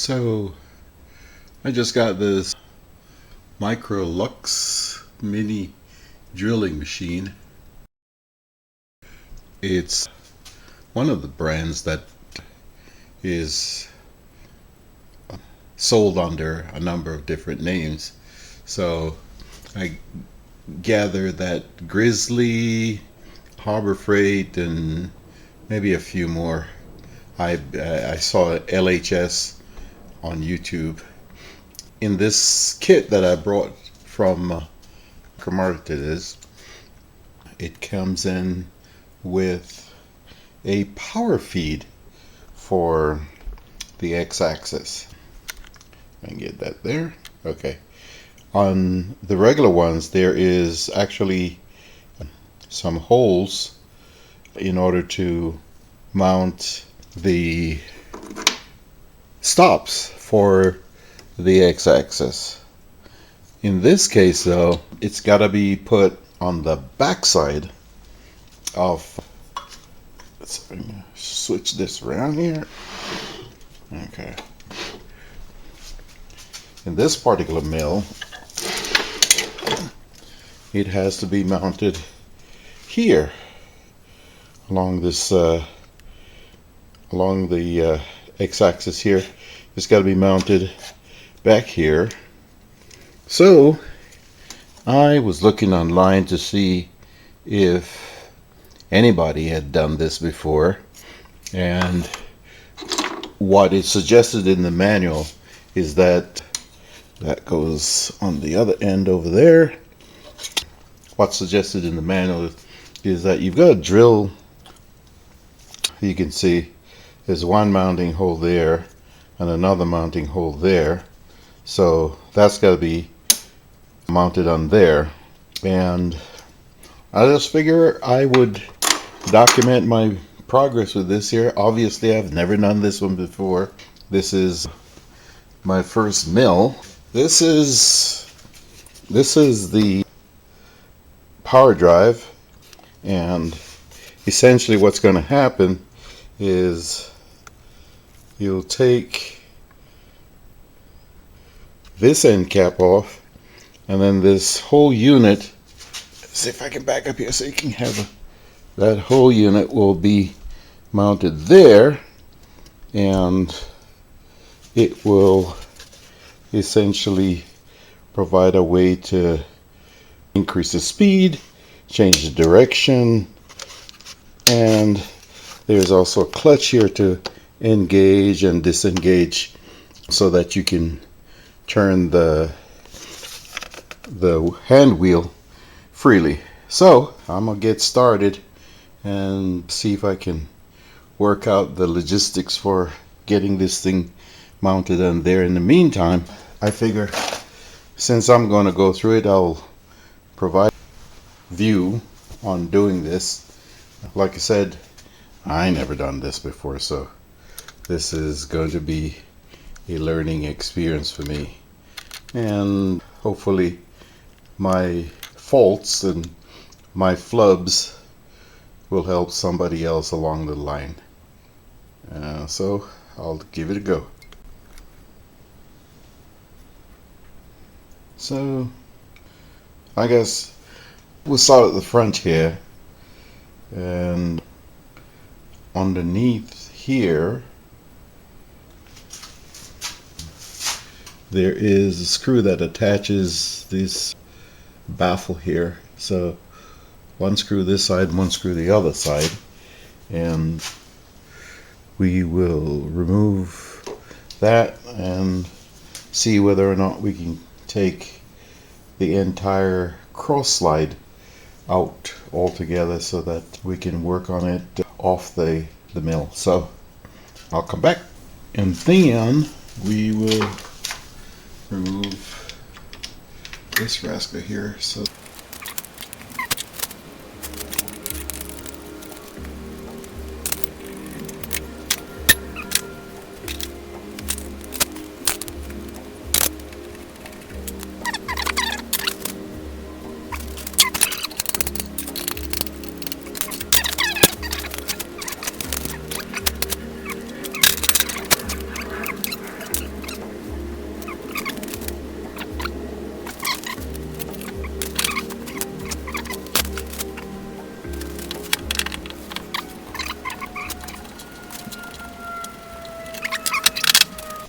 So I just got this Microlux mini drilling machine. It's one of the brands that is sold under a number of different names. So I gather that Grizzly, Harbor Freight, and maybe a few more. I saw LHS on YouTube. In this kit that I brought from Microlux, it comes in with a power feed for the x-axis. I can get that there. Okay. On the regular ones, there is actually some holes in order to mount the stops for the x-axis. In this case though, it's got to be put on the back side of, let's switch this around here. Okay. In this particular mill, it has to be mounted here along this along the x-axis here. It's got to be mounted back here. So I was looking online to see if anybody had done this before, and what is suggested in the manual is that goes on the other end over there. What's suggested in the manual is that you've got to drill. You can see there's one mounting hole there and another mounting hole there, so that's got to be mounted on there. And I just figure I would document my progress with this here. Obviously I've never done this one before. This is my first mill. This is the power drive, and essentially what's going to happen is you'll take this end cap off, and then this whole unit, see if I can back up here so you can have that whole unit will be mounted there, and it will essentially provide a way to increase the speed, change the direction, and there's also a clutch here to engage and disengage so that you can turn the hand wheel freely. So I'm gonna get started and see if I can work out the logistics for getting this thing mounted on there. In the meantime, I figure since I'm going to go through it, I'll provide view on doing this. Like I said, I never done this before, so this is going to be a learning experience for me, and hopefully my faults and my flubs will help somebody else along the line. So I'll give it a go. So I guess we'll start at the front here, and underneath here there is a screw that attaches this baffle here. So one screw this side, one screw the other side, and we will remove that and see whether or not we can take the entire cross slide out altogether so that we can work on it off the mill. So I'll come back, and then we will remove this rascal here. So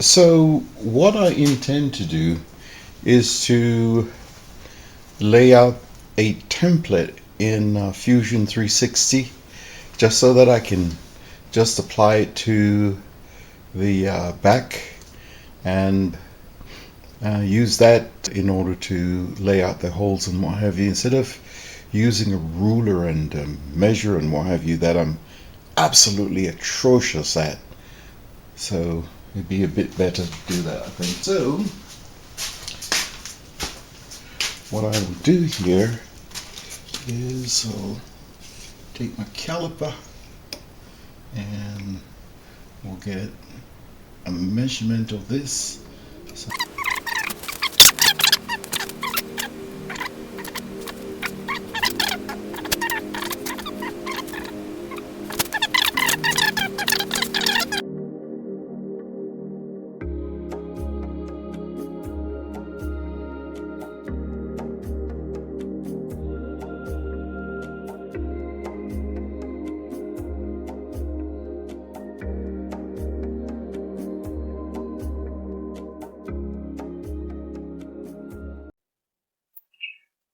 So what I intend to do is to lay out a template in Fusion 360 just so that I can just apply it to the back and use that in order to lay out the holes and what have you, instead of using a ruler and measure and what have you, that I'm absolutely atrocious at. So it'd be a bit better to do that, I think. So what I will do here is I'll take my caliper and we'll get a measurement of this. So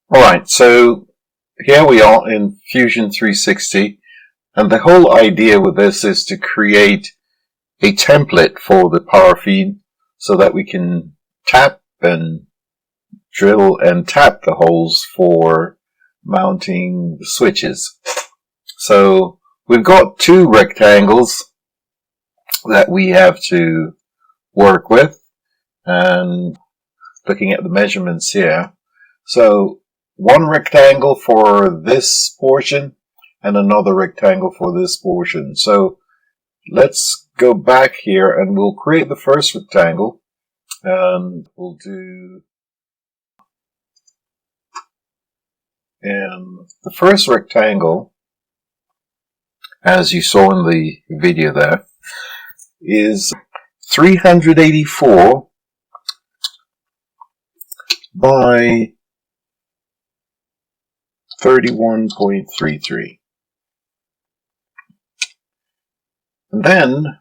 Alright, so here we are in Fusion 360, and the whole idea with this is to create a template for the Powerfeed so that we can tap and drill and tap the holes for mounting the switches. So we've got two rectangles that we have to work with, and looking at the measurements here. So one rectangle for this portion and another rectangle for this portion. So let's go back here and we'll create the first rectangle, and we'll do, and the first rectangle, as you saw in the video there, is 384 by 31.33. And then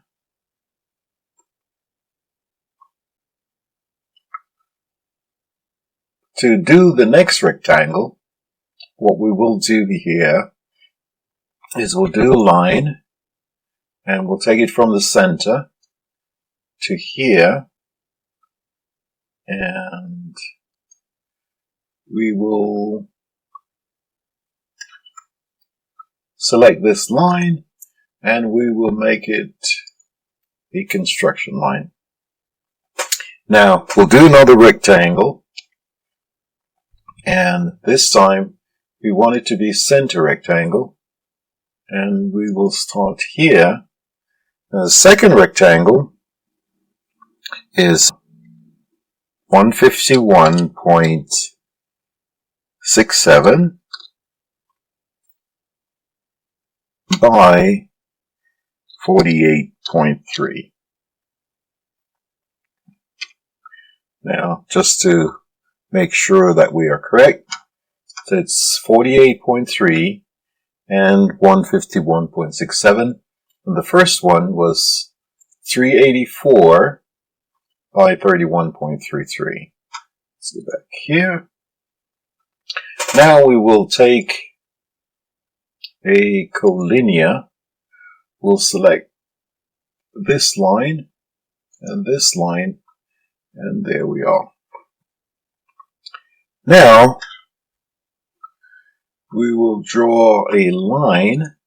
to do the next rectangle, what we will do here is we'll do a line and we'll take it from the center to here, and we will select this line and we will make it a construction line. Now we'll do another rectangle, and this time we want it to be center rectangle, and we will start here. Now the second rectangle is 151.67 by 48.3. Now, just to make sure that we are correct, so it's 48.3 and 151.67, and the first one was 384 by 31.33. Let's go back here. Now we will take a collinear. We'll select this line and this line, and there we are. Now we will draw a line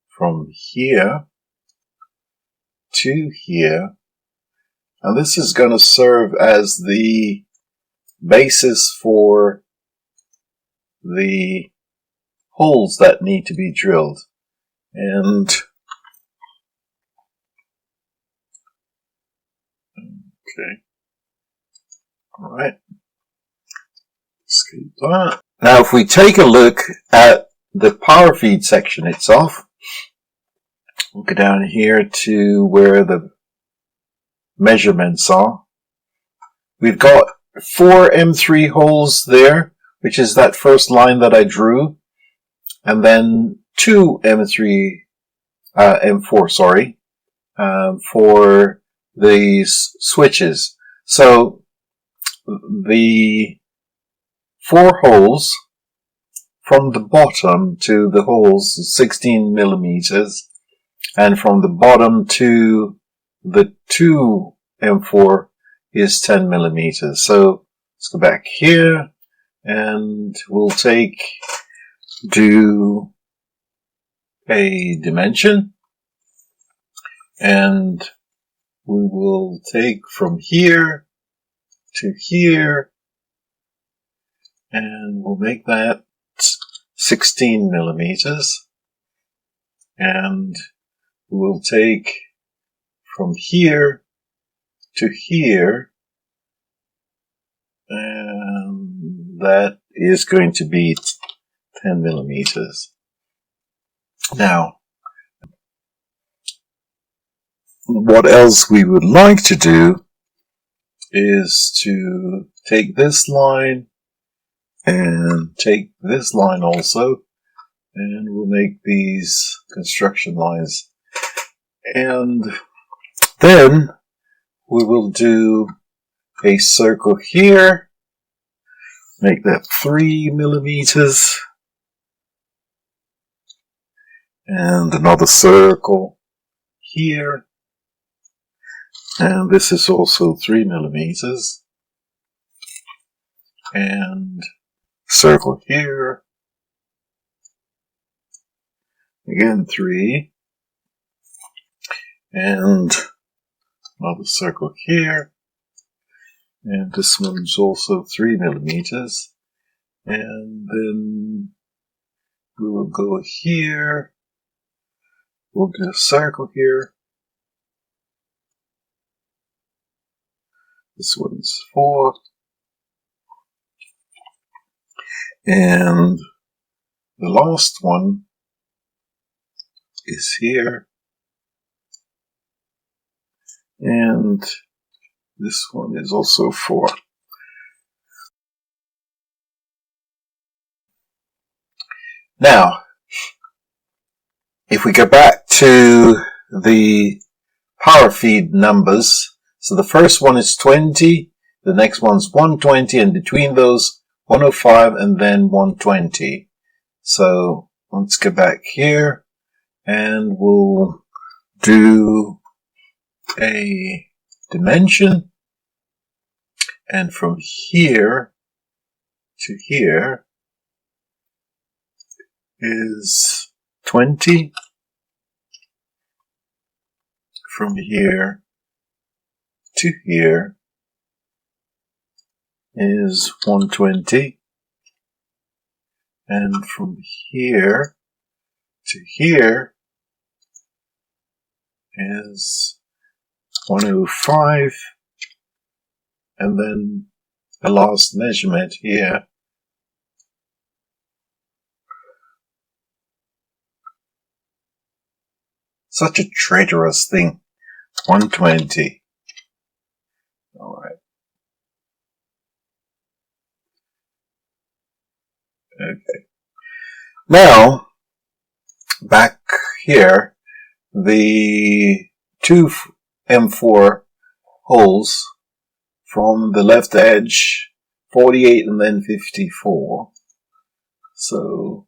from here to here, and this is going to serve as the basis for the holes that need to be drilled. And okay, all right, skip that. Now if we take a look at the Powerfeed section itself, we'll go down here to where the measurements are. We've got 4 M3 holes there, which is that first line that I drew, and then 2 M4, sorry, for these switches. So the 4 holes from the bottom to the holes is 16 millimeters, and from the bottom to the 2 M4 is 10 millimeters. So let's go back here, and we'll do a dimension, and we will take from here to here, and we'll make that 16 millimeters, and we'll take from here to here, and that is going to be 10 millimeters. Now, what else we would like to do is to take this line and take this line also, and we'll make these construction lines. And then we will do a circle here, make that 3 millimeters, and another circle here, and this is also 3 millimeters, and circle here, again 3, and another circle here, and this one's also 3 millimeters, and then we will go here, we'll do a circle here, this one's 4, and the last one is here, and this one is also 4. Now, if we go back to the Powerfeed numbers, so the first one is 20, the next one's 120, and between those 105 and then 120. So let's go back here, and we'll do a dimension, and from here to here is 20, from here to here is 120, and from here to here is 105, and then the last measurement here such a traitorous thing, 120. Alright. Okay. Now, back here, the 2 M4 holes from the left edge, 48 and then 54. So,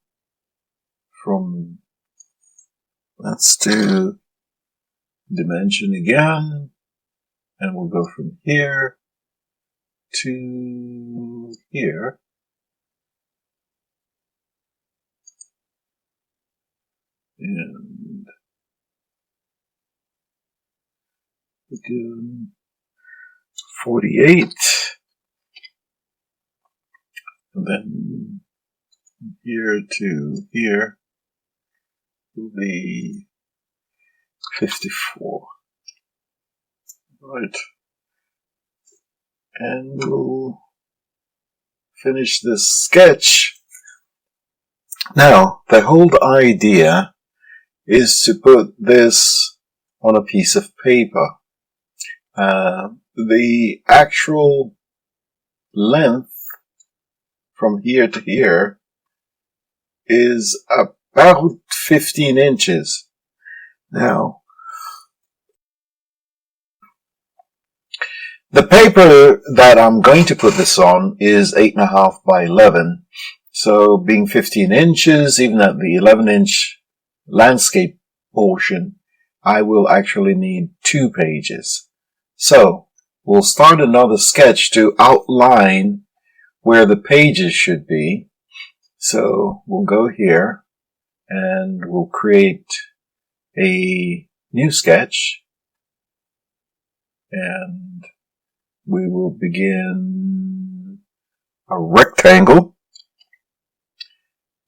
let's do dimension again, and we'll go from here to here. And we do 48, and then here to here will be 54. Right. And we'll finish this sketch. Now, the whole idea is to put this on a piece of paper. The actual length from here to here is about 15 inches. Now, The paper that I'm going to put this on is 8.5 by 11. So being 15 inches, even at the 11-inch landscape portion, I will actually need 2 pages. So we'll start another sketch to outline where the pages should be. So we'll go here and we'll create a new sketch, and we will begin a rectangle.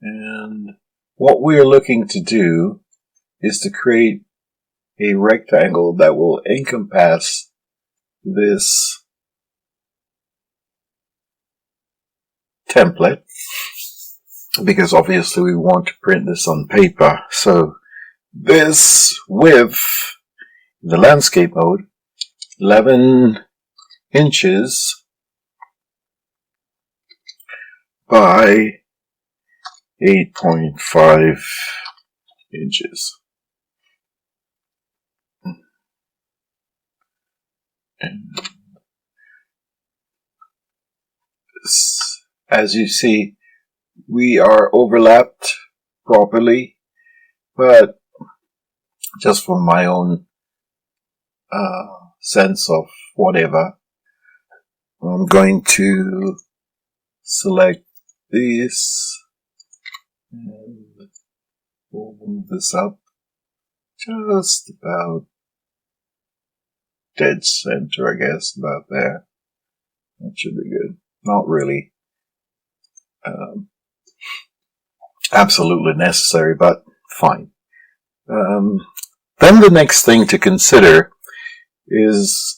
And what we are looking to do is to create a rectangle that will encompass this template, because obviously we want to print this on paper. So this width, the landscape mode, 11 inches by 8.5 inches. And this, as you see, we are overlapped properly, but just for my own sense of whatever, I'm going to select this and we'll move this up just about dead center, I guess, about there. That should be good. Not really absolutely necessary, but fine. Then the next thing to consider is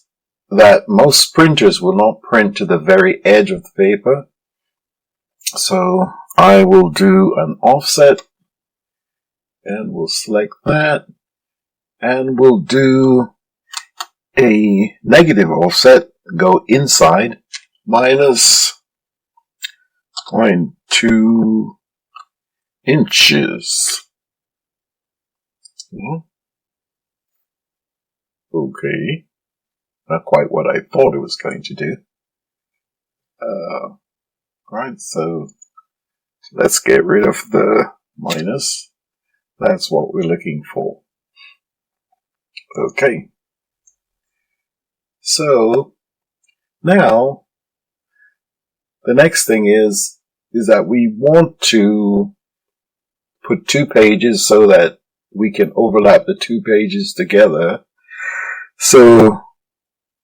that most printers will not print to the very edge of the paper. So I will do an offset, and we'll select that, and we'll do a negative offset, go inside, minus 0.2 inches. Okay, not quite what I thought it was going to do. Right, so let's get rid of the minus. That's what we're looking for. Okay. So now the next thing is that we want to put 2 pages so that we can overlap the 2 pages together. So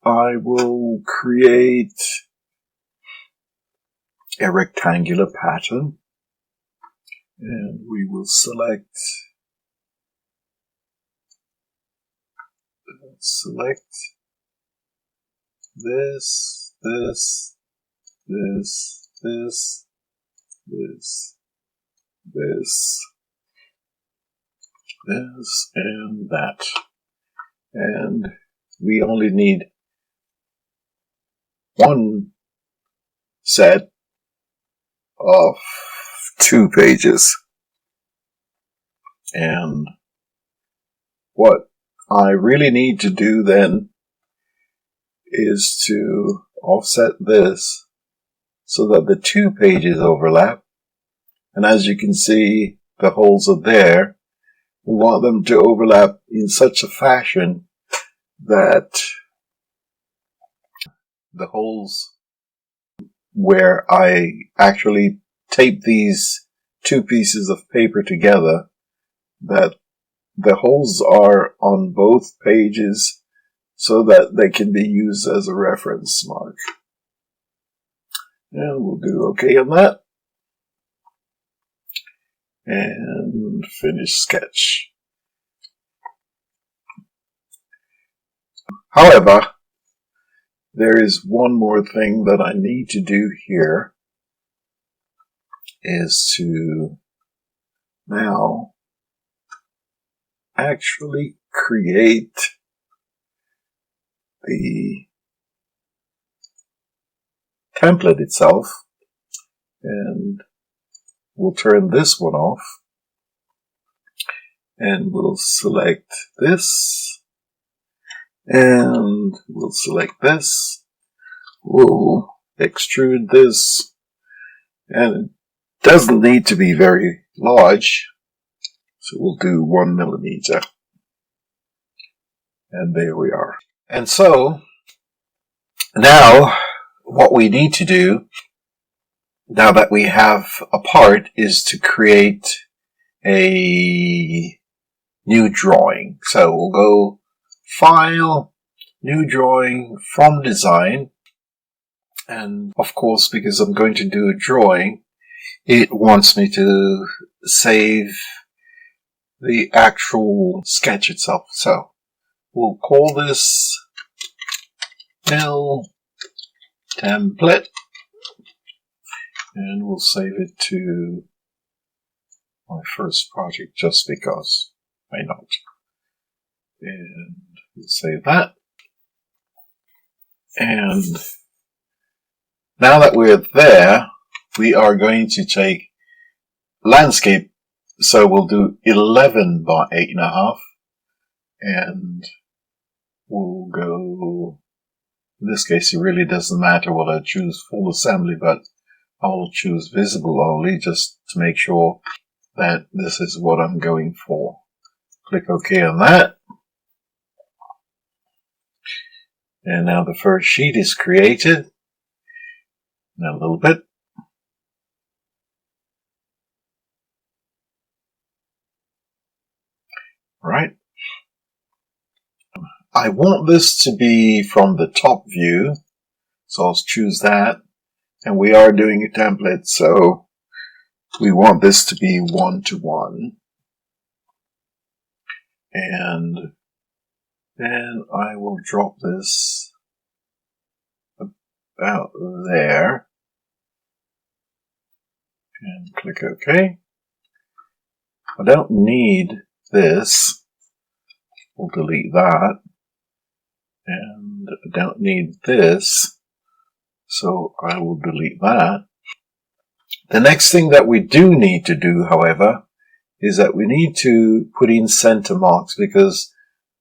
I will create a rectangular pattern, and we will select this, and that. And we only need 1 set of 2 pages. And what I really need to do then is to offset this so that the 2 pages overlap. And as you can see, the holes are there. We want them to overlap in such a fashion that the holes where I actually tape these 2 pieces of paper together, that the holes are on both pages so that they can be used as a reference mark. And we'll do OK on that. And finish sketch. However, there is one more thing that I need to do here, is to now actually create the template itself, and we'll turn this one off, and we'll select this, and we'll select this, we'll extrude this, and it doesn't need to be very large, so we'll do 1 millimeter. And there we are. And so, now, what we need to do, now that we have a part, is to create a new drawing. So we'll go File, New Drawing, from Design. And of course, because I'm going to do a drawing, it wants me to save the actual sketch itself. So we'll call this mill template, and we'll save it to my first project just because. Why not? And we'll save that. And now that we're there, we are going to take landscape. So we'll do 11 by 8.5, and we'll go, in this case it really doesn't matter what I choose, full assembly, but I'll choose visible only just to make sure that this is what I'm going for. Click OK on that. And now the first sheet is created. Now a little bit. Right. I want this to be from the top view, so I'll choose that. And we are doing a template, so we want this to be 1:1. And then I will drop this about there. And click OK. I don't need this. We'll delete that. And I don't need this, so I will delete that. The next thing that we do need to do, however, is that we need to put in center marks, because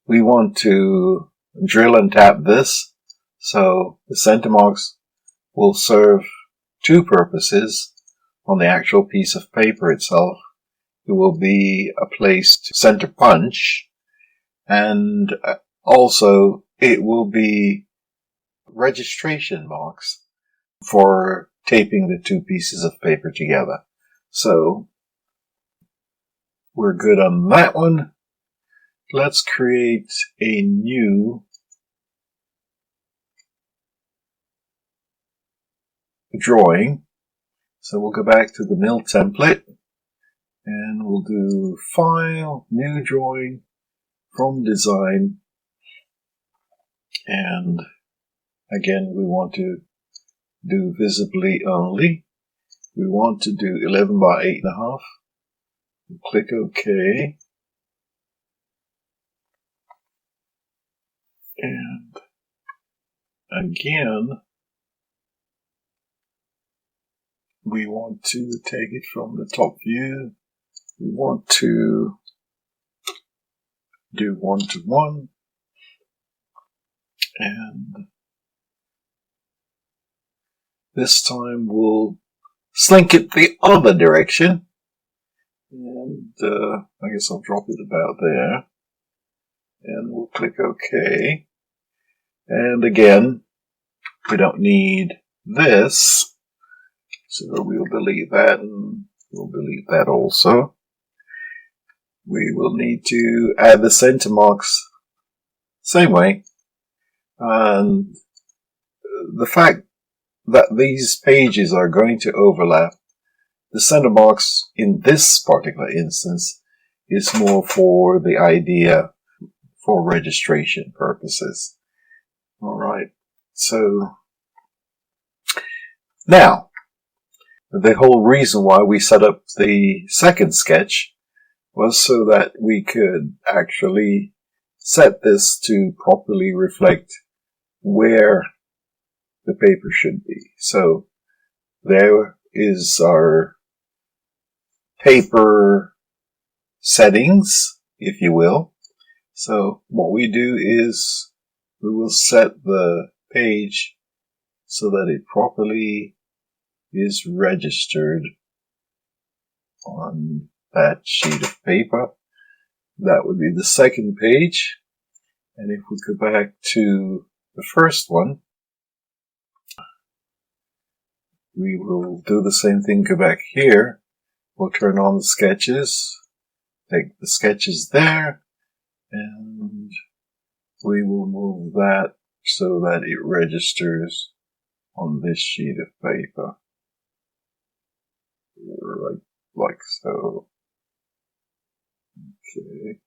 we want to drill and tap this. So the center marks will serve two purposes. On the actual piece of paper itself, it will be a place to center punch, and also it will be registration marks for taping the two pieces of paper together. So we're good on that one. Let's create a new drawing. So we'll go back to the mill template, and we'll do File, New Drawing, from Design. And again, we want to do visibly only. We want to do 11 by 8.5. Click OK. And again, we want to take it from the top view. We want to do 1:1. And this time we'll slink it the other direction. And I guess I'll drop it about there. And we'll click OK. And again, we don't need this. So we'll delete that, and we'll delete that also. We will need to add the center marks same way. And the fact that these pages are going to overlap, the center marks in this particular instance is more for the idea for registration purposes. Alright, so now, the whole reason why we set up the second sketch was so that we could actually set this to properly reflect where the paper should be. So there is our paper settings, if you will. So what we do is we will set the page so that it properly is registered on that sheet of paper. That would be the second page. And if we go back to the first one, we will do the same thing. Go back here. We'll turn on the sketches. Take the sketches there. And we will move that so that it registers on this sheet of paper. Right, like so. Okay.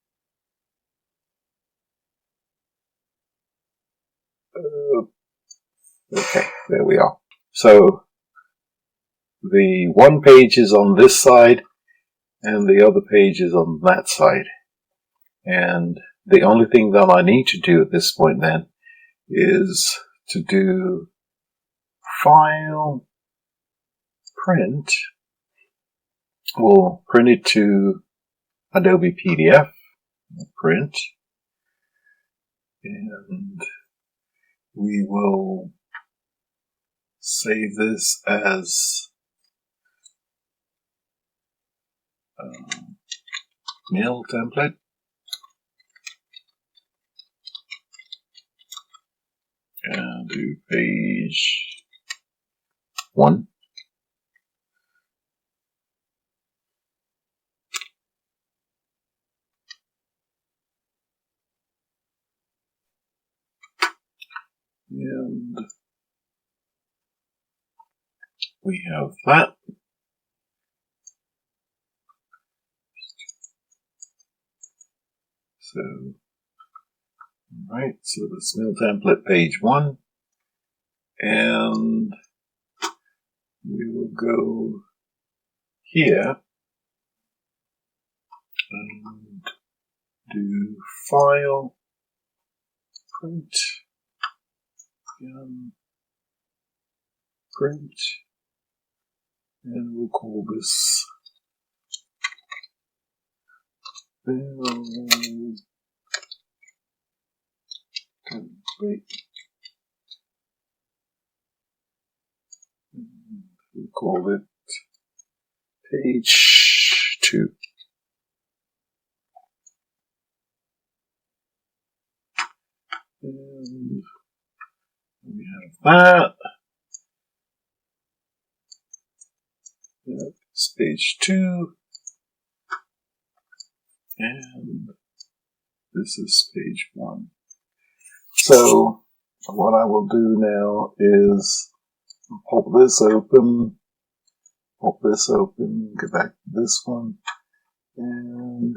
Okay, there we are. So the one page is on this side and the other page is on that side. And the only thing that I need to do at this point then is to do File, Print. We'll print it to Adobe PDF, print, and we will save this as mail template. And do page 1. And we have that. So, alright, so the mail template page 1. And we will go here and do File, Print, and Print, and we'll call this baffled template. We'll call it page 2. And we have that. That's page 2. And this is page 1. So what I will do now is pop this open, go back to this one, and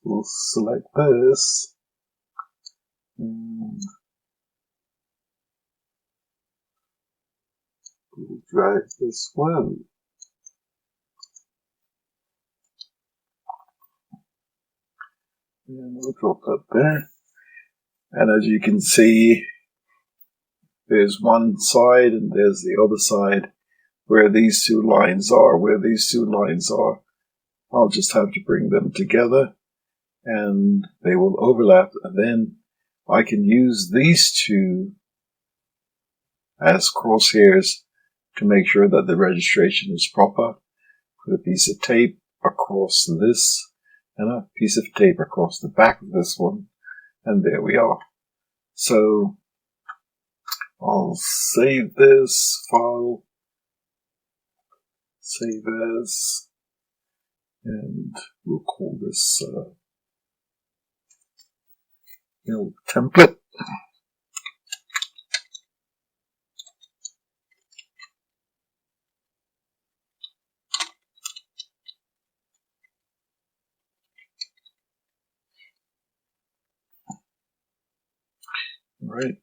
we'll select this, and we'll drag this one. And we'll drop that there. And as you can see, there's one side and there's the other side where these two lines are. I'll just have to bring them together and they will overlap, and then I can use these two as crosshairs to make sure that the registration is proper. Put a piece of tape across this and a piece of tape across the back of this one, and there we are. So I'll save this file, save as, and we'll call this template. Right.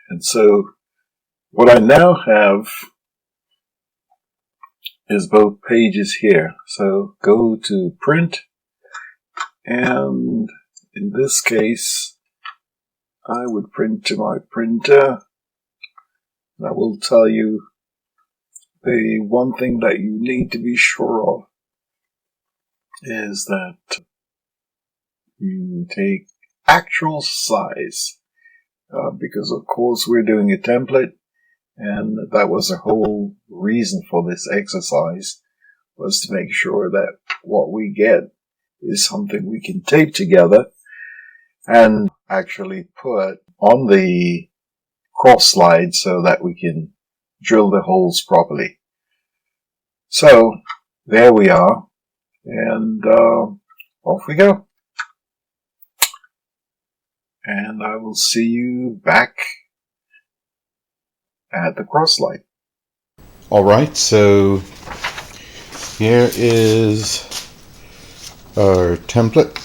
And so what I now have is both pages here. So go to print, and in this case I would print to my printer. And I will tell you the one thing that you need to be sure of is that you take actual size, because of course we're doing a template And that was the whole reason for this exercise, was to make sure that what we get is something we can tape together and actually put on the cross slide so that we can drill the holes properly. So there we are, and off we go. And I will see you back at the cross slide. Alright, so here is our template.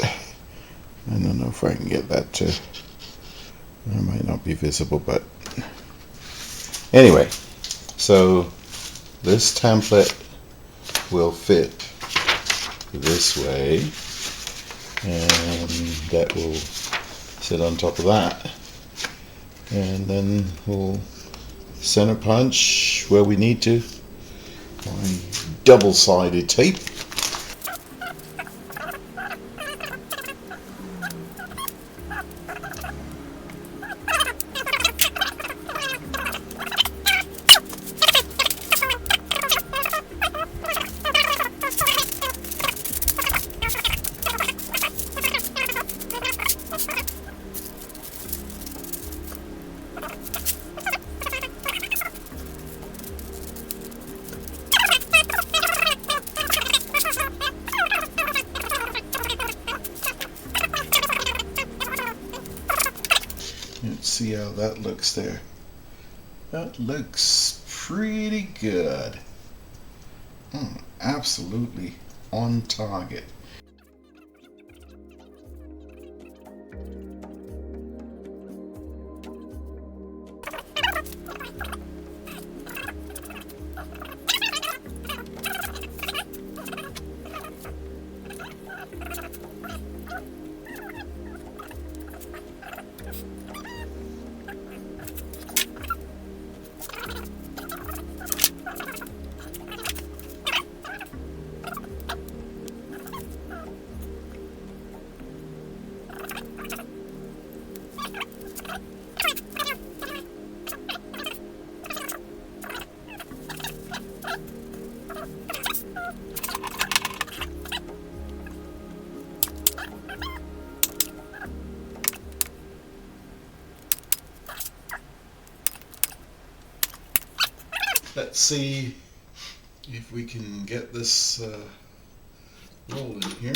I don't know if I can get that to, it might not be visible, but anyway, so this template will fit this way, and that will sit on top of that, and then we'll center punch where we need to by double-sided tape. Let's see how that looks there. That looks pretty good. Absolutely on target. Let's see if we can get this rolling here.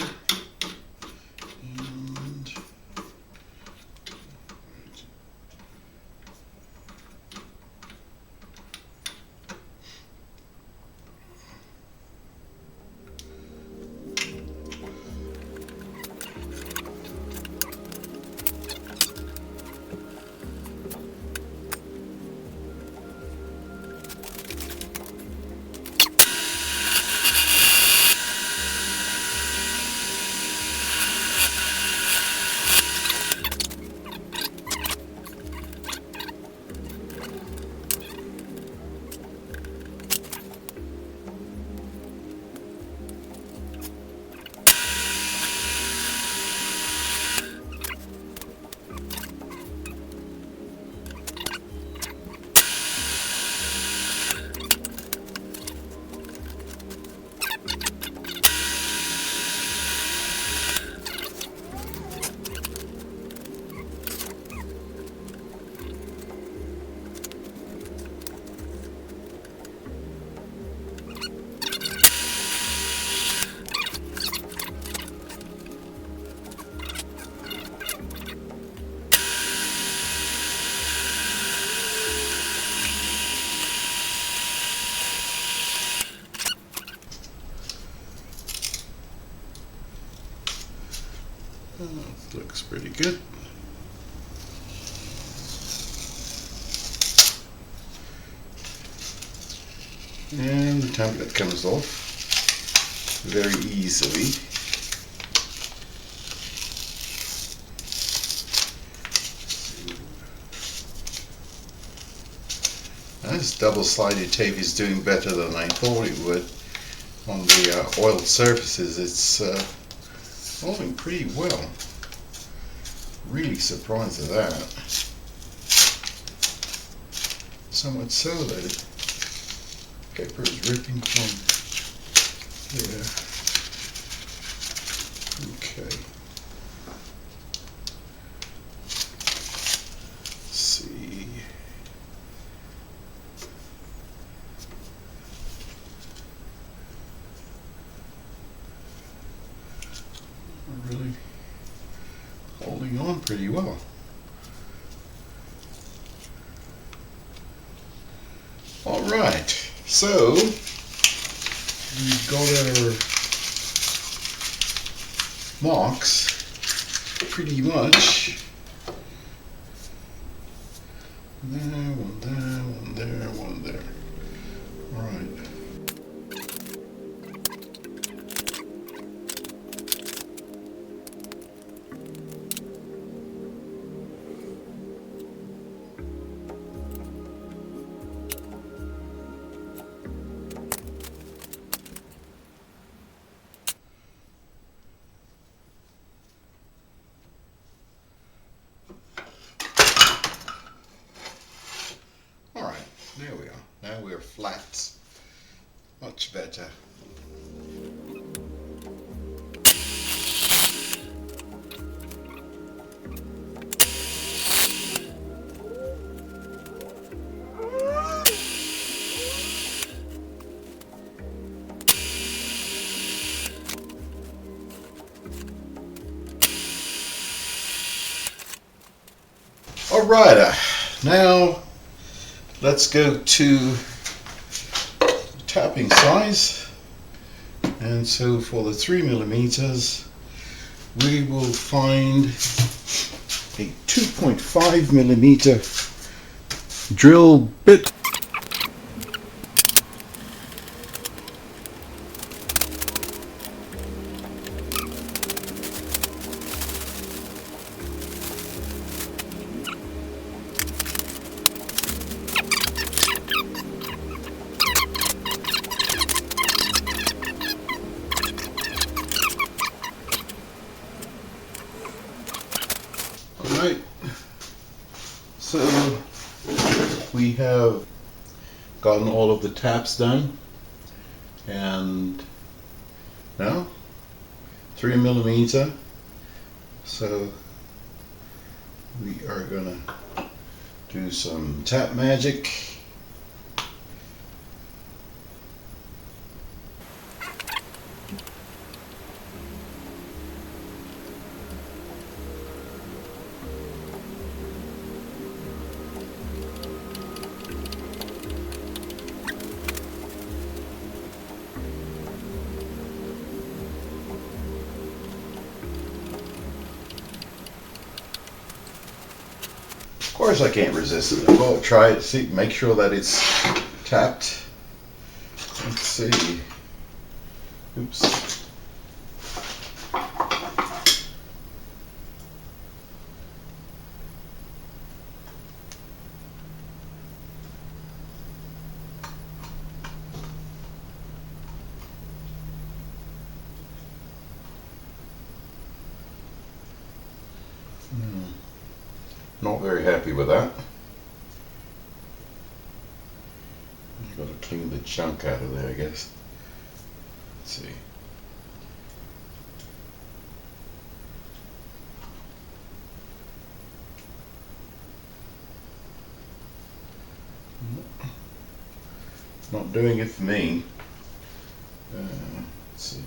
And looks pretty good. And the template comes off very easily. This double-sided tape is doing better than I thought it would on the oiled surfaces. It's holding pretty well. Really surprised at that. so much so that paper is ripping from here. Okay. Let's see. We're really holding on pretty well. All right, so we've got our marks pretty much. There, one there, one there, one there. All right. There we are. Now we're flat. Much better. All right. Now let's go to tapping size, and so for the 3mm we will find a 2.5mm drill bit. Alright, so we have gotten all of the taps done, and now 3mm, so we are gonna do some tap magic. Of course I can't resist it. I'll try it, see, make sure that it's tapped. Let's see. Oops. Not very happy with that. Got to clean the junk out of there, I guess. Let's see. Not doing it for me. Let's see.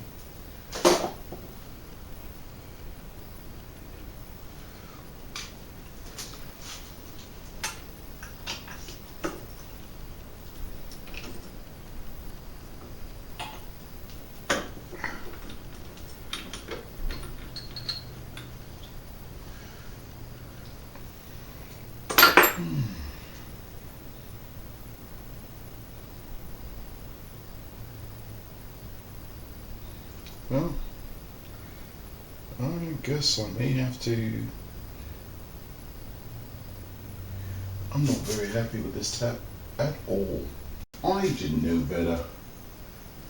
Well, I guess I may have to. I'm not very happy with this tap at all. I didn't know better.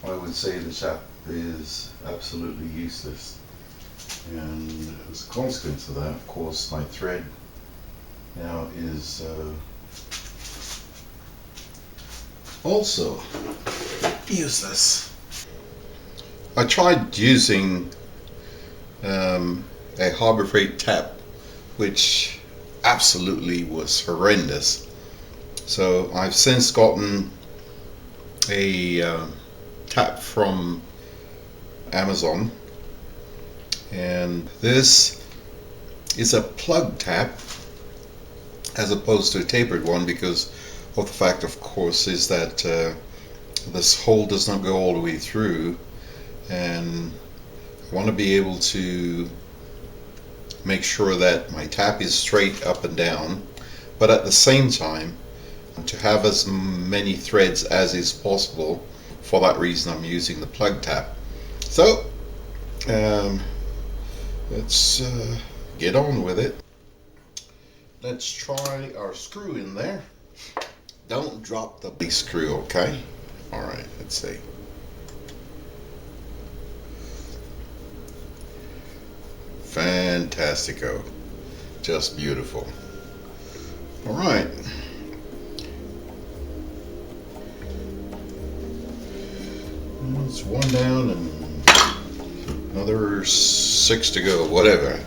I would say the tap is absolutely useless. And as a consequence of that, of course, my thread now is also use this. I tried using a Harbor Freight tap, which absolutely was horrendous. So I've since gotten a tap from Amazon, and this is a plug tap as opposed to a tapered one, because of the fact, of course, is that this hole does not go all the way through, and I want to be able to make sure that my tap is straight up and down, but at the same time to have as many threads as is possible. For that reason, I'm using the plug tap. So let's get on with it. Let's try our screw in there. Don't drop the big screw, okay? Alright, let's see. Fantastico. Just beautiful. Alright. It's one down and another 6 to go, whatever.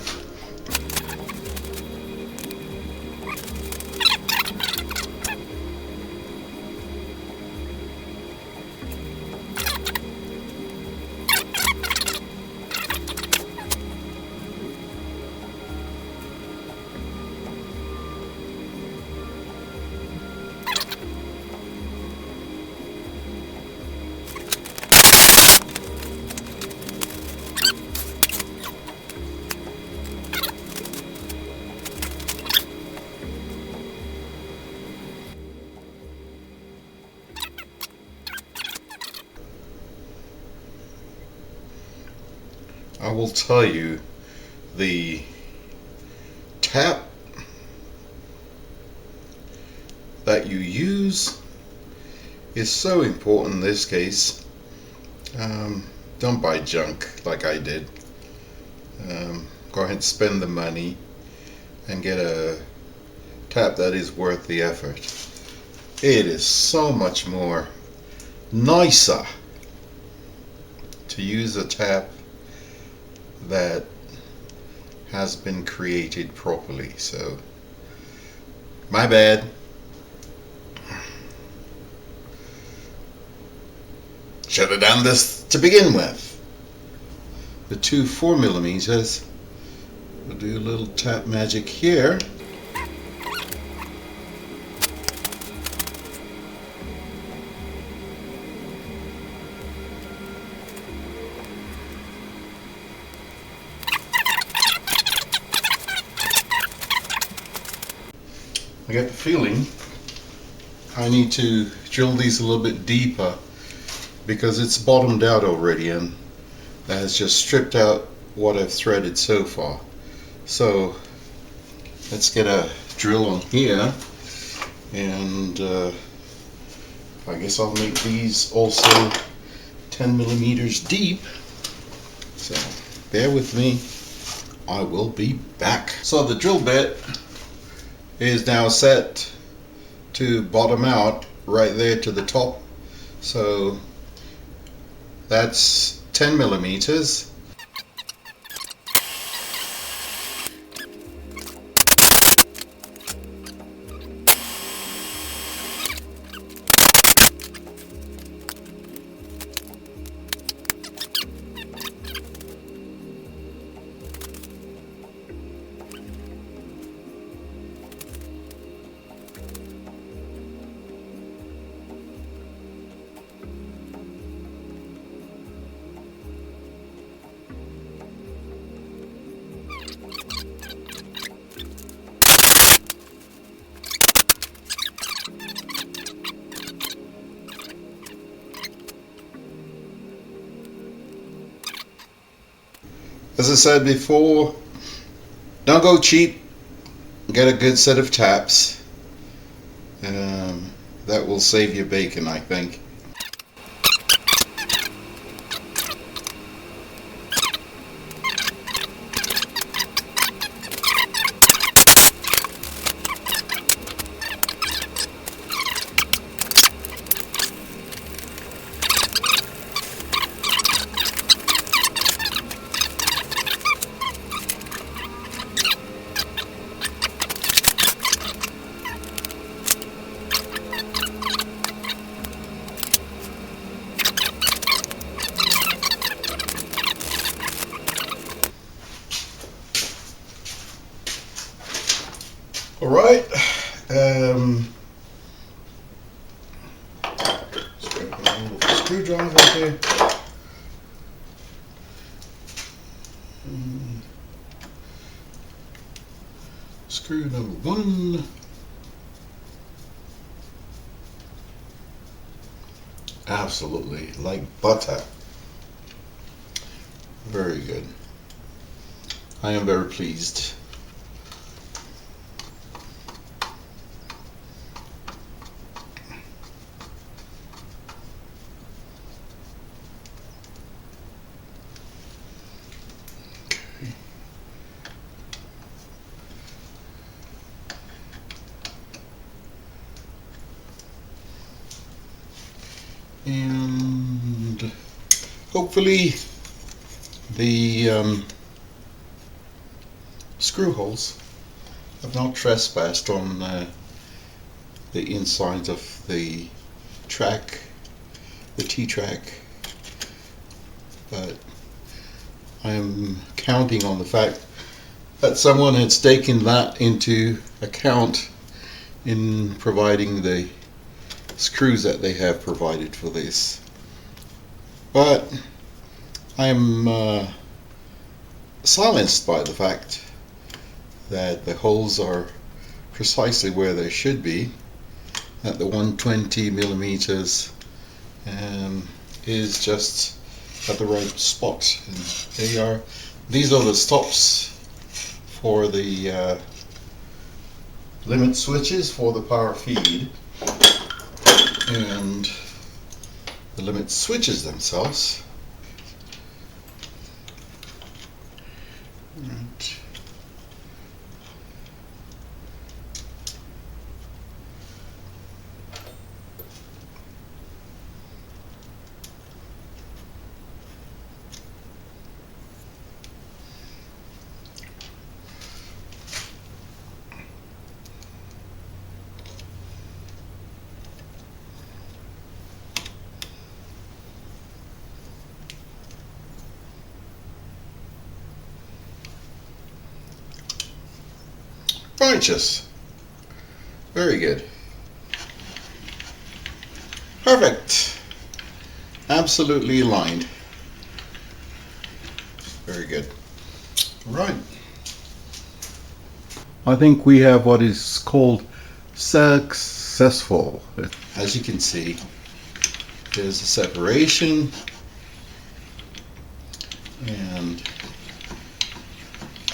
I will tell you, the tap that you use is so important in this case. Don't buy junk like I did. Go ahead and spend the money and get a tap that is worth the effort. It is so much more nicer to use a tap that has been created properly. So my bad. Should have done this to begin with. The two 4mm. We'll do a little tap magic here. I get the feeling I need to drill these a little bit deeper, because it's bottomed out already and that has just stripped out what I've threaded so far. So let's get a drill on here, and I guess I'll make these also 10mm deep. So bear with me, I will be back. So the drill bit is now set to bottom out right there to the top. So that's 10mm. As I said before, don't go cheap. Get a good set of taps. That will save you bacon, I think. screwdriver here. Screw number 1. Absolutely like butter. Very good. I am very pleased. And hopefully the screw holes have not trespassed on the inside of the track, the T-track, but I am counting on the fact that someone has taken that into account in providing the screws that they have provided for this. But I am silenced by the fact that the holes are precisely where they should be, at the 120 millimeters, is just at the right spot. And these are the stops for the limit switches for the Powerfeed, and the limit switches themselves. Right. Righteous. Very good. Perfect. Absolutely aligned. Very good. Right. I think we have what is called successful. As you can see, there's a separation and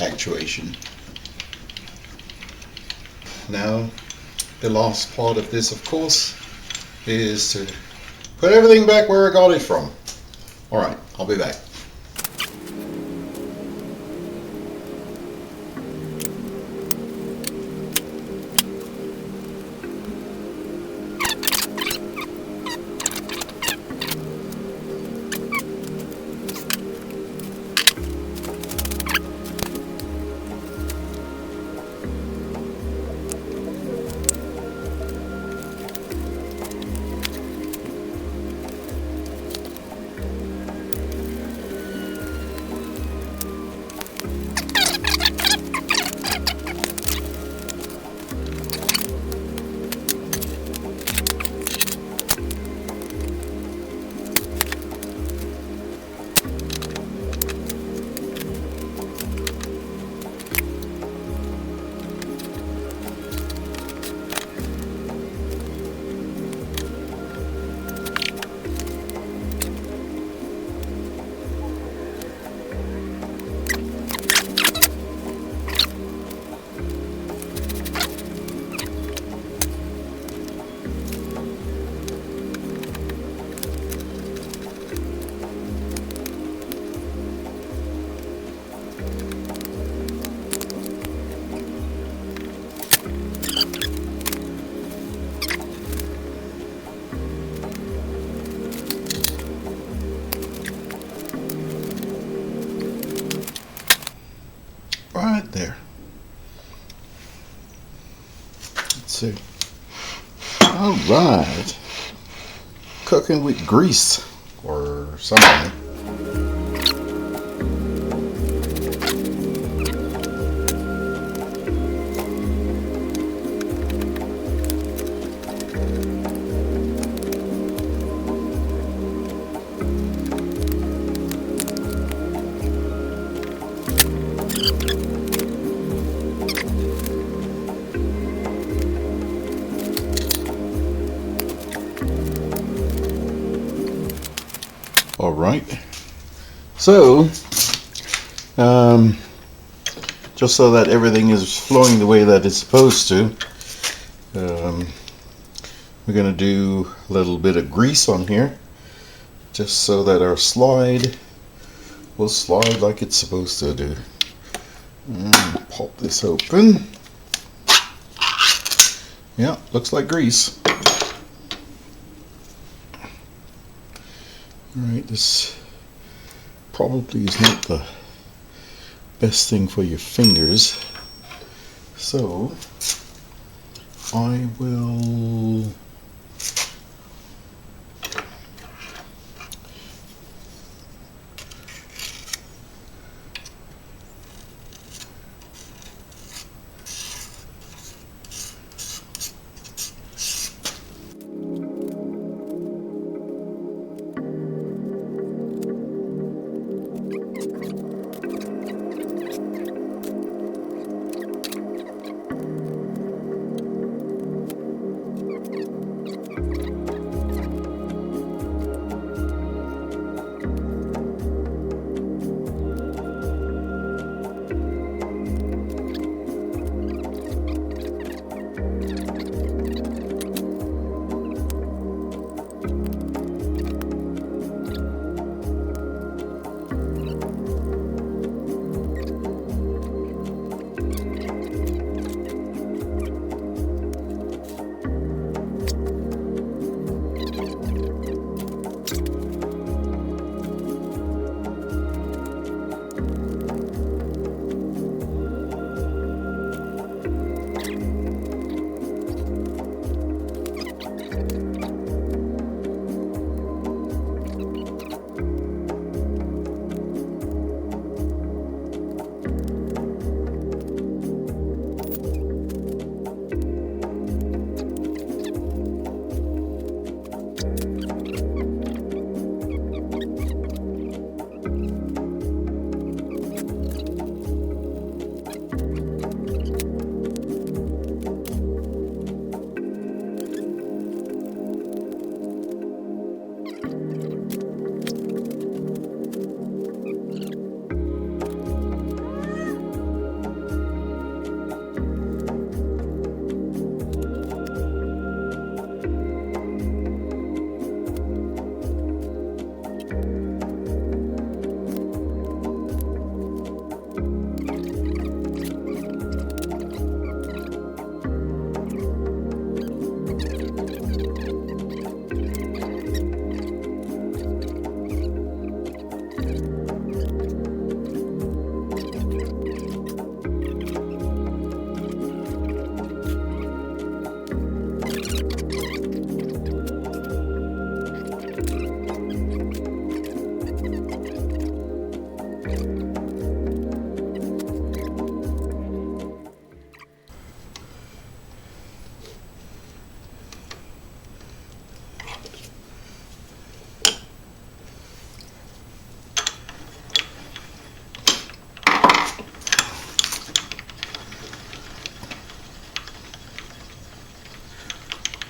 actuation. Now, the last part of this, of course, is to put everything back where I got it from. Alright, I'll be back. Right there. Let's see. All right. Cooking with grease or something. All right. So, just so that everything is flowing the way that it's supposed to, we're going to do a little bit of grease on here, just so that our slide will slide like it's supposed to do. Pop this open. Yeah, looks like grease. Alright, this probably is not the best thing for your fingers, so I will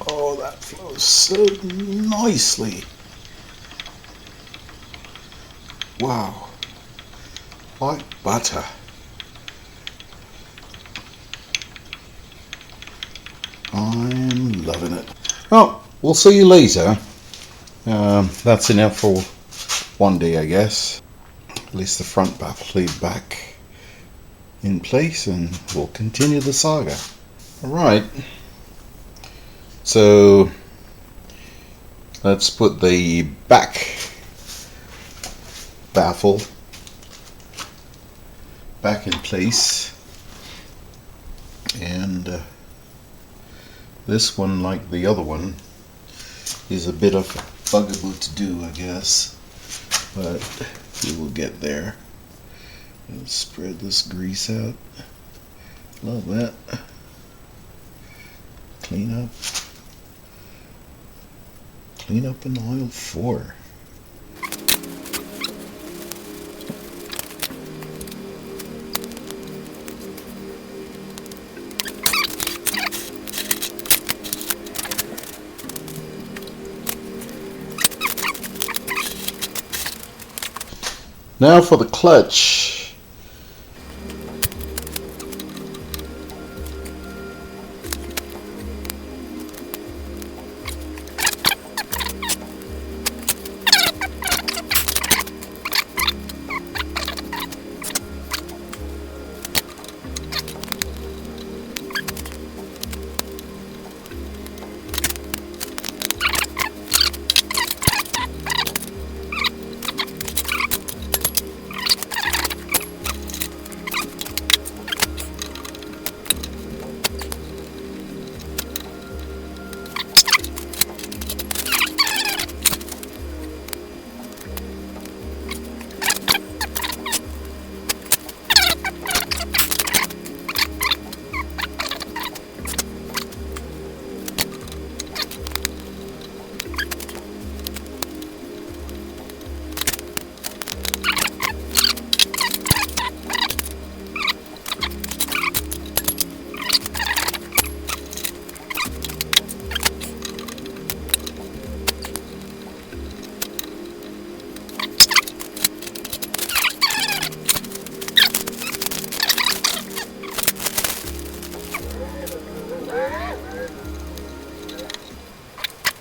Oh, that flows so nicely. Wow. Like butter. I'm loving it. Oh, we'll see you later. That's enough for one day, I guess. At least the front baffled back in place, and we'll continue the saga. Alright. So let's put the back baffle back in place, and this one, like the other one, is a bit of a bugaboo to do, I guess, but we will get there. Let's spread this grease out. Love that. Clean up in aisle 4. Now for the clutch.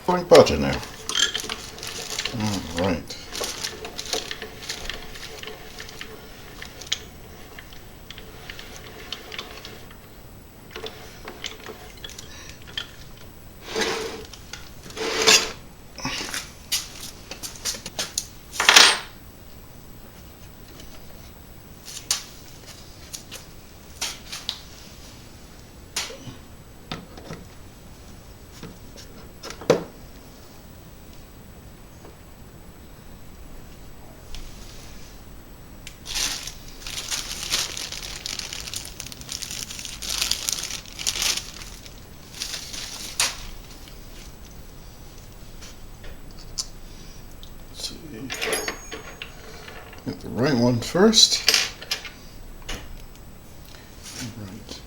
Pouring butter now. All right. Get the right one first. Right.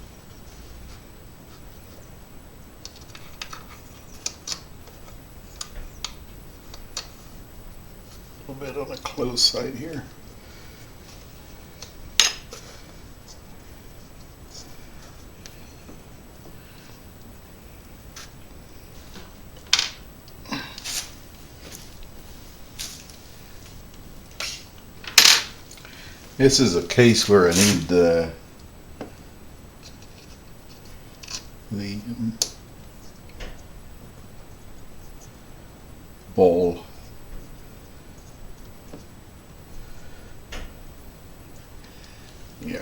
A little bit on the close side here. This is a case where I need the ball. Yeah.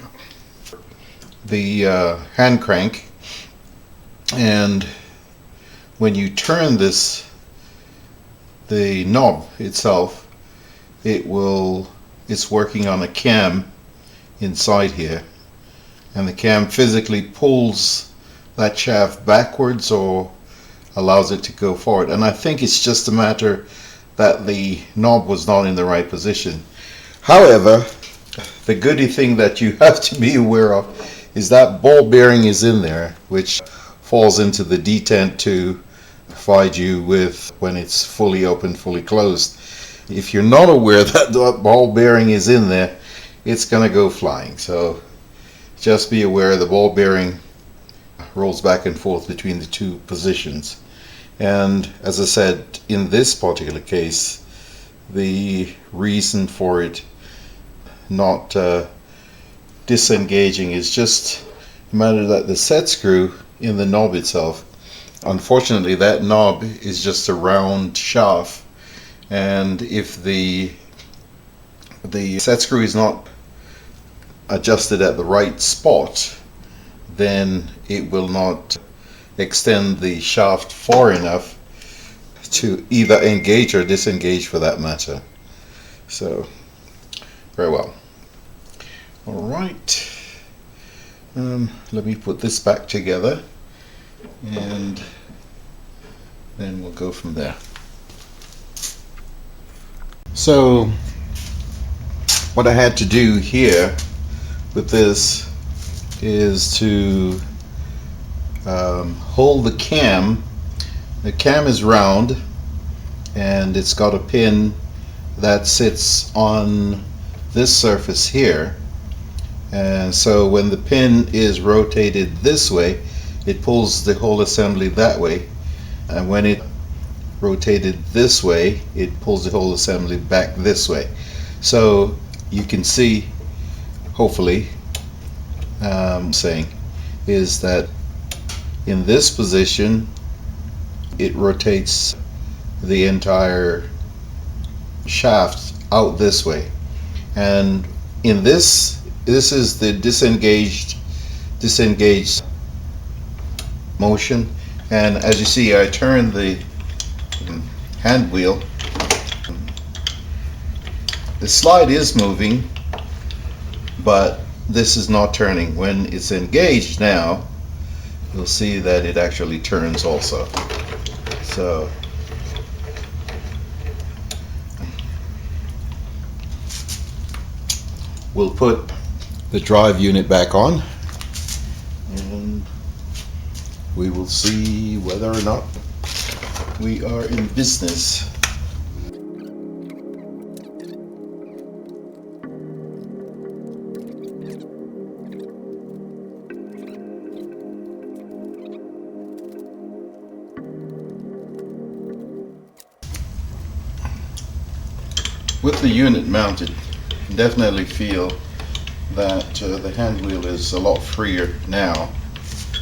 The hand crank, and when you turn this, the knob itself, it's working on a cam inside here, and the cam physically pulls that shaft backwards or allows it to go forward. And I think it's just a matter that the knob was not in the right position. However, the goody thing that you have to be aware of is that ball bearing is in there, which falls into the detent to provide you with when it's fully open, fully closed. If you're not aware that the ball bearing is in there, it's going to go flying. So just be aware the ball bearing rolls back and forth between the two positions. And as I said, in this particular case, the reason for it not disengaging is just a matter that the set screw in the knob itself, unfortunately that knob is just a round shaft, and if the set screw is not adjusted at the right spot, then it will not extend the shaft far enough to either engage or disengage for that matter. So very well. All right, let me put this back together and then we'll go from there. So what I had to do here with this is to hold the cam. The cam is round and it's got a pin that sits on this surface here, and so when the pin is rotated this way, it pulls the whole assembly that way, and when it rotated this way, it pulls the whole assembly back this way. So you can see, hopefully, saying is that in this position it rotates the entire shaft out this way, and in this is the disengaged motion. And as you see, I turn the hand wheel. The slide is moving, but this is not turning. When it's engaged now, you'll see that it actually turns also. So we'll put the drive unit back on, and we will see whether or not we are in business. With the unit mounted, you definitely feel that the hand wheel is a lot freer now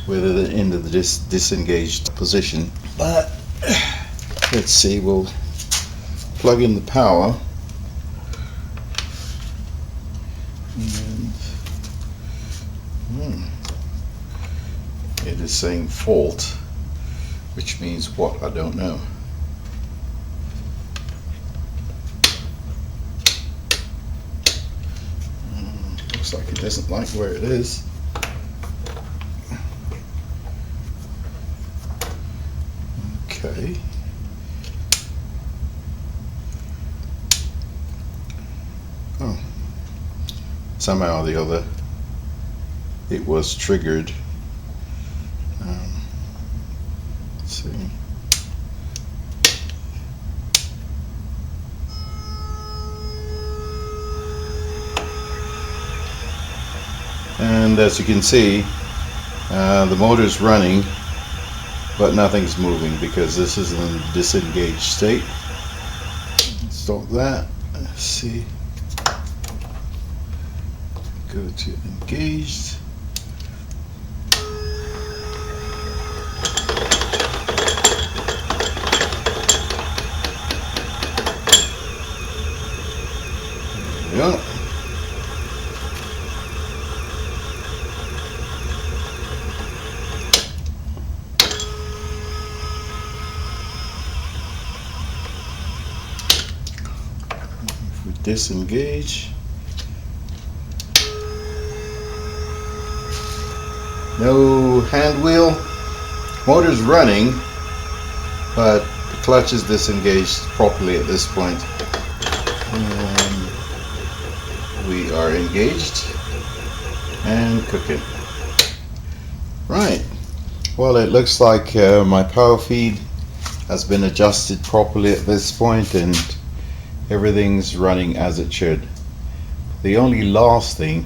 with it in the disengaged position. But let's see, we'll plug in the power, and it is saying fault, which means what, I don't know. Looks like it doesn't like where it is. Okay. Oh, somehow or the other it was triggered. Let's see. And as you can see, the motor's running, but nothing's moving because this is in a disengaged state. Stop that. Let's see. Go to engaged. There we go. Disengage. No hand wheel. Motor's running, but the clutch is disengaged properly at this point. And we are engaged and cooking. Right. Well, it looks like my power feed has been adjusted properly at this point, and everything's running as it should. The only last thing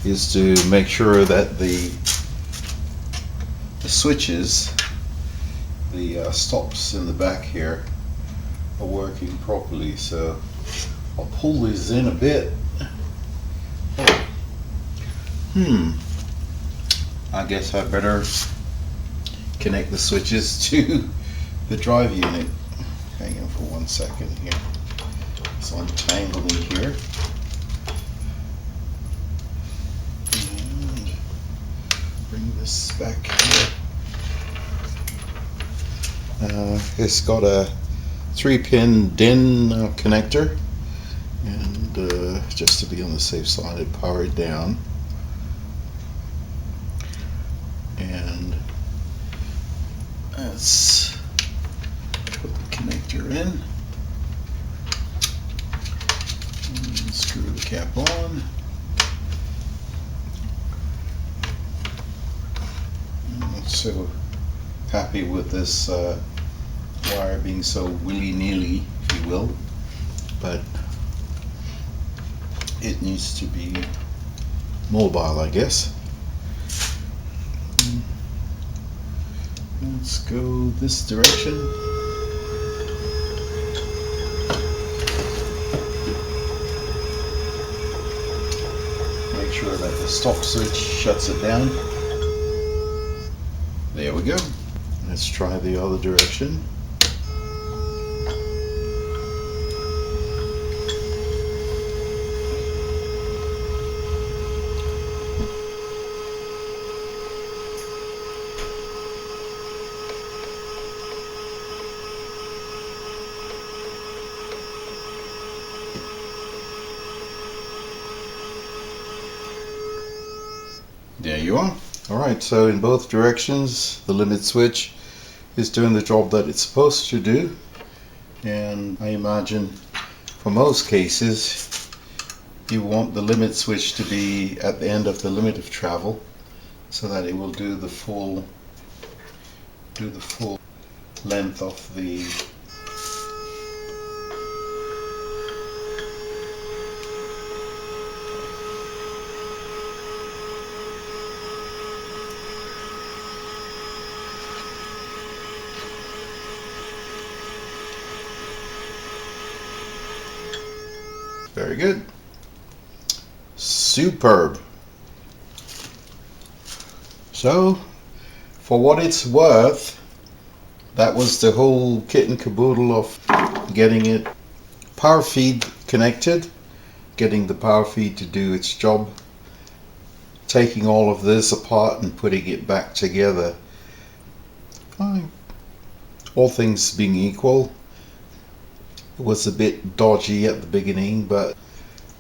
is to make sure that the switches, the stops in the back here, are working properly. So I'll pull these in a bit. I guess I better connect the switches to the drive unit. Hang on for 1 second here. So untangling here. And bring this back here. It's got a 3-pin DIN connector, and just to be on the safe side, I power it down. And let's put the connector in. Screw the cap on. I'm not so happy with this wire being so willy-nilly, if you will, but it needs to be mobile, I guess. Let's go this direction. Make sure that the stop switch shuts it down. There we go. Let's try the other direction. There you are. Alright, so in both directions the limit switch is doing the job that it's supposed to do, and I imagine for most cases you want the limit switch to be at the end of the limit of travel so that it will do the full length of the very good. Superb. So, for what it's worth, that was the whole kit and caboodle of getting it Powerfeed connected, getting the Powerfeed to do its job, taking all of this apart and putting it back together. All things being equal, it was a bit dodgy at the beginning, but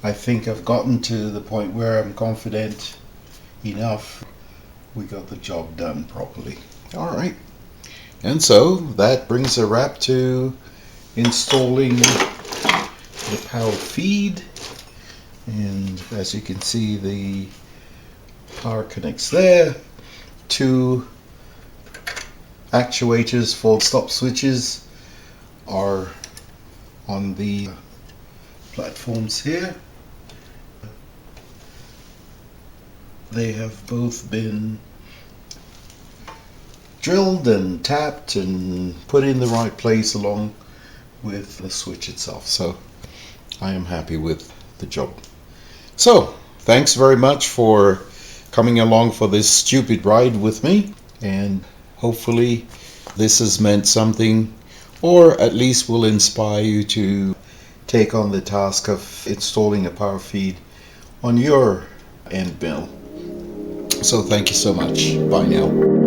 I think I've gotten to the point where I'm confident enough we got the job done properly. Alright, and so that brings a wrap to installing the Powerfeed, and as you can see the power connects there. Two actuators for stop switches are on the platforms here. They have both been drilled and tapped and put in the right place along with the switch itself, so I am happy with the job. So thanks very much for coming along for this stupid ride with me, and hopefully this has meant something, or at least will inspire you to take on the task of installing a Powerfeed on your end mill. So thank you so much. Bye now.